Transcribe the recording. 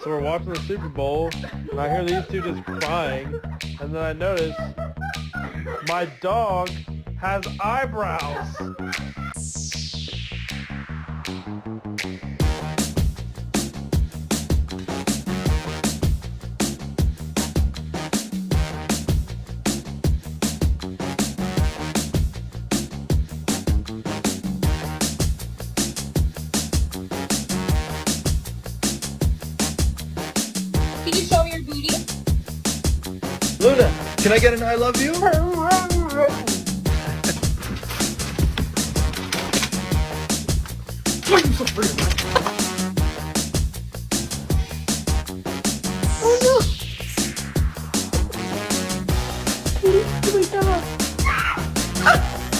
So we're watching the Super Bowl, and I hear these two just crying, and then I notice my dog has eyebrows. Can you show your booty? Luna, can I get an I love you?